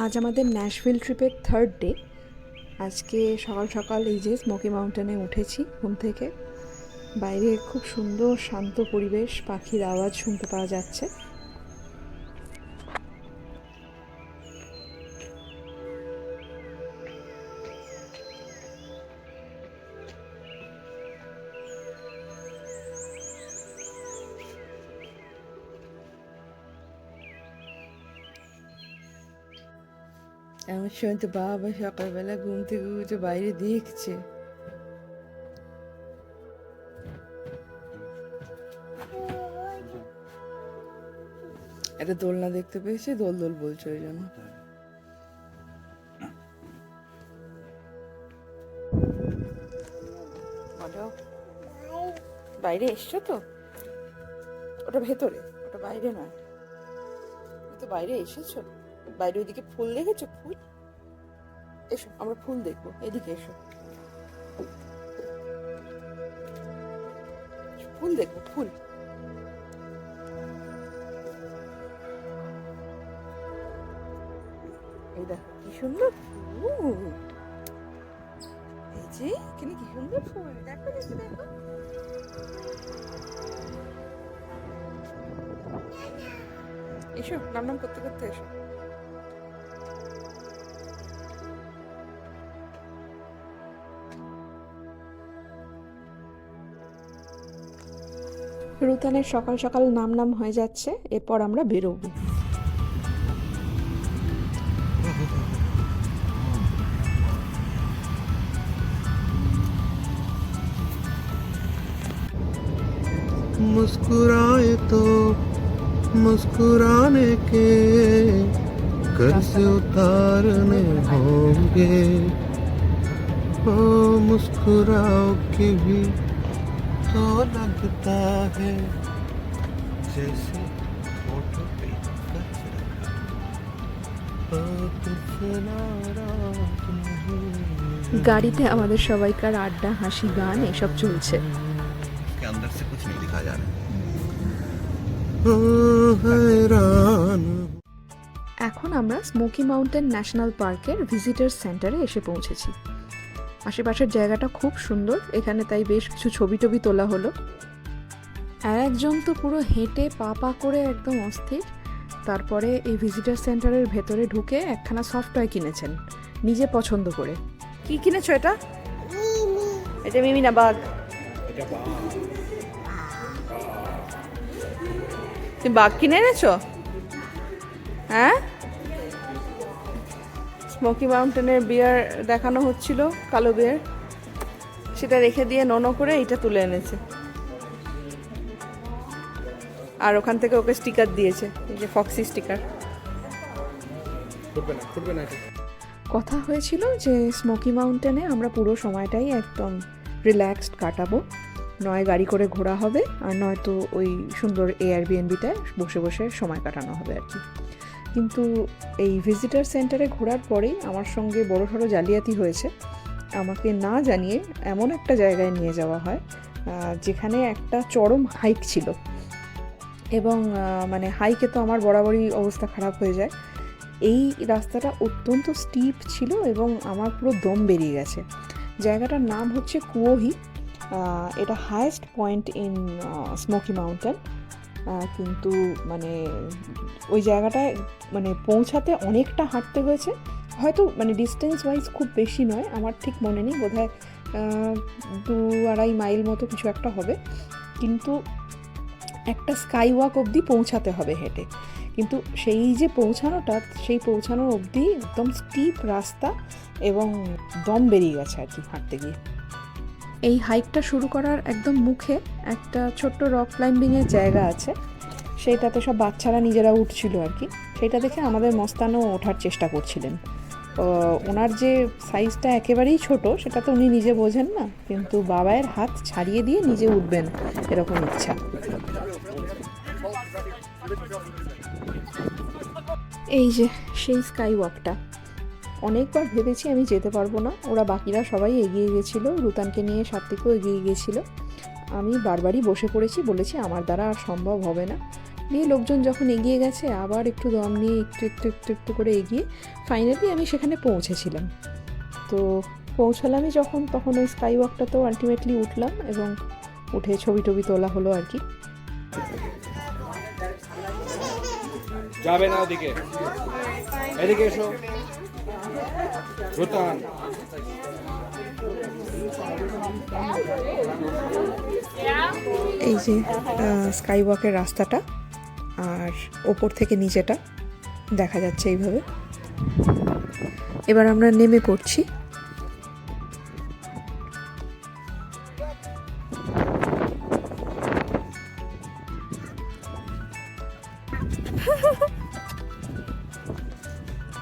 আজ আমাদের ন্যাশভিল ট্রিপের থার্ড ডে। আজকে সকাল সকাল এই যে স্মোকি মাউন্টেনে উঠেছি ঘুম থেকে। বাইরে খুব সুন্দর শান্ত পরিবেশ, পাখির আওয়াজ শুনতে পাওয়া যাচ্ছে। এমন সময় তো বাবা সকালবেলা ঘুম থেকে উঠে বাইরে দেখছে। একটা দোলনা দেখতে পেয়েছে, দোল দোল বলছে ওই জন্য। বাইরে এসছো তো? ওটা ভেতরে, ওটা বাইরে নয়। তো বাইরে এসেছো, বাইরে ওইদিকে ফুল দেখেছো? ফুল, এসো আমরা ফুল দেখবো, এদিকে এসো, ফুল দেখবো, ফুল। এই দেখো কি সুন্দর ফুল, এই যে এখানে কি সুন্দর ফুল, দেখো দেখো দেখো। এসো, নাম নাম করতে করতে এসো। রুতানের সকাল সকাল নাম নাম হয়ে যাচ্ছে, এরপর আমরা বেরোবো। मुस्कुराए तो मुस्कुराने के कर्ज उतारने होंगे, ओ मुस्कुराओ कि भी तो लगता है जैसे फोटो पे গাড়িতে আমাদের সবাইকার আড্ডা, হাসি, গান এসব চলছে। अंदर से कुछ नहीं दिखा जा रहा। এখন আমরা স্মোকি মাউন্টেন ন্যাশনাল পার্কের ভিজিটার্স সেন্টারে এসে পৌঁছেছি। আশেপাশের জায়গাটা খুব সুন্দর, এখানে তাই বেশ কিছু ছবি টবি তোলা হলো। আর একজন তো পুরো হেঁটে পা পা করে একদম অস্থির। তারপরে এই ভিজিটার সেন্টারের ভেতরে ঢুকে একখানা সফটওয়্যার কিনেছেন নিজে পছন্দ করে। কি কিনেছো এটা? এটা মিমি না বাঘ? তুমি বাঘ কিনে এনেছো? হ্যাঁ, স্মোকি মাউন্টেনের বিয়ার দেখানো হচ্ছিল, কালো বিয়ার, সেটা রেখে দিয়ে ননো করে এইটা তুলে এনেছে। আর ওখান থেকে ওকে স্টিকার দিয়েছে, এই যে ফক্সি স্টিকার। কথা হয়েছিল যে স্মোকি মাউন্টেনে আমরা পুরো সময়টাই একদম রিল্যাক্সড কাটাবো, নয় গাড়ি করে ঘোরা হবে আর নয়তো ওই সুন্দর এয়ারবিএনবিটায় বসে বসে সময় কাটানো হবে আর কি। কিন্তু এই ভিজিটার সেন্টারে ঘোরার পরেই আমার সঙ্গে বড়সড় জালিয়াতি হয়েছে। আমাকে না জানিয়ে এমন একটা জায়গায় নিয়ে যাওয়া হয় যেখানে একটা চরম হাইক ছিল, এবং মানে হাইকে তো আমার বরাবরই অবস্থা খারাপ হয়ে যায়। এই রাস্তাটা অত্যন্ত স্টিপ ছিল এবং আমার পুরো দম বেরিয়ে গেছে। জায়গাটার নাম হচ্ছে কুয়োহি। এটা highest point in smoky mountain, কিন্তু মানে ওই জায়গাটায় মানে পৌঁছাতে অনেকটা হাঁটতে হয়েছে। হয়তো মানে ডিস্টেন্স ওয়াইজ খুব বেশি নয়, আমার ঠিক মনে নেই, বোধহয় 2-2.5 মাইল মতো কিছু একটা হবে। কিন্তু একটা স্কাই ওয়াক অবধি পৌঁছাতে হবে হেঁটে। কিন্তু সেই যে পৌঁছানোটা, সেই পৌঁছানোর অবধি একদম স্টিপ রাস্তা এবং দম বেরিয়ে গেছে আর কি হাঁটতে গিয়ে। এই হাইকটা শুরু করার একদম মুখে একটা ছোট্ট রক ক্লাইম্বিংয়ের জায়গা আছে, সেইটাতে সব বাচ্চারা নিজেরা উঠছিল আর কি। সেটা দেখে আমাদের মস্তানও ওঠার চেষ্টা করছিলেন। ওনার যে সাইজটা একেবারেই ছোট সেটা তো উনি নিজে বোঝেন না, কিন্তু বাবায়ের হাত ছাড়িয়ে দিয়ে নিজে উঠবেন এরকম ইচ্ছা। এই যে সেই স্কাই ওয়াকটা, অনেকবার ভেবেছি আমি যেতে পারবো না, ওরা বাকিরা সবাই এগিয়ে গেছিলো, রুতানকে নিয়ে সাত্বিকও এগিয়ে গেছিলো। আমি বারবারই বসে পড়েছি, বলেছি আমার দ্বারা আর সম্ভব হবে না। নিয়ে লোকজন যখন এগিয়ে গেছে আবার একটু দম নিয়ে একটু করে এগিয়ে ফাইনালি আমি সেখানে পৌঁছেছিলাম। তো পৌঁছালামই যখন, তখন ওই স্কাই ওয়াকটাতেও আলটিমেটলি উঠলাম এবং উঠে ছবি টবি তোলা হলো আর কি। যাবে না ওদিকে, এদিকে এসো রুতান। এই যে স্কাই ওয়াকের রাস্তাটা, আর ওপর থেকে নিচেটা দেখা যাচ্ছে এইভাবে। এবার আমরা নেমে পড়ছি।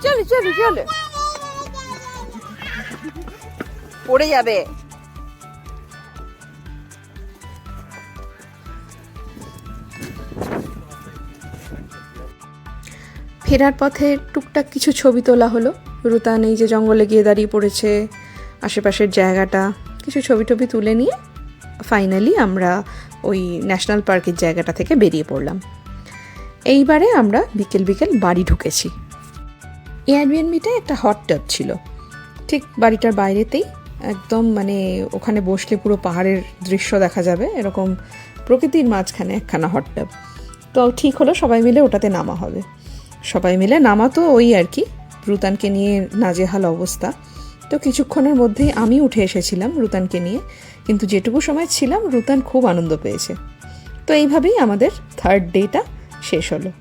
চলো চলো চলো, পড়ে যাবে। ফেরার পথে টুকটাক কিছু ছবি তোলা হলো। রুতান এই যে জঙ্গলে গিয়ে দাঁড়িয়ে পড়েছে, আশেপাশের জায়গাটা কিছু ছবি টবি তুলে নিয়ে ফাইনালি আমরা ওই ন্যাশনাল পার্কের জায়গাটা থেকে বেরিয়ে পড়লাম। এইবারে আমরা বিকেল বাড়ি ঢুকেছি। এয়ারবিএনবিটা একটা হট টাব ছিল, ঠিক বাড়িটার বাইরেতেই, একদম মানে ওখানে বসলে পুরো পাহাড়ের দৃশ্য দেখা যাবে, এরকম প্রকৃতির মাঝখানে একখানা হট টাব। তো ঠিক হলো সবাই মিলে ওটাতে নামা হবে। সবাই মিলে নামা তো ওই আর কি, রুতানকে নিয়ে নাজেহাল অবস্থা। তো কিছুক্ষণের মধ্যেই আমি উঠে এসেছিলাম রুতানকে নিয়ে, কিন্তু যেটুকু সময় ছিলাম রুতান খুব আনন্দ পেয়েছে। তো এইভাবেই আমাদের থার্ড ডেটা শেষ হলো।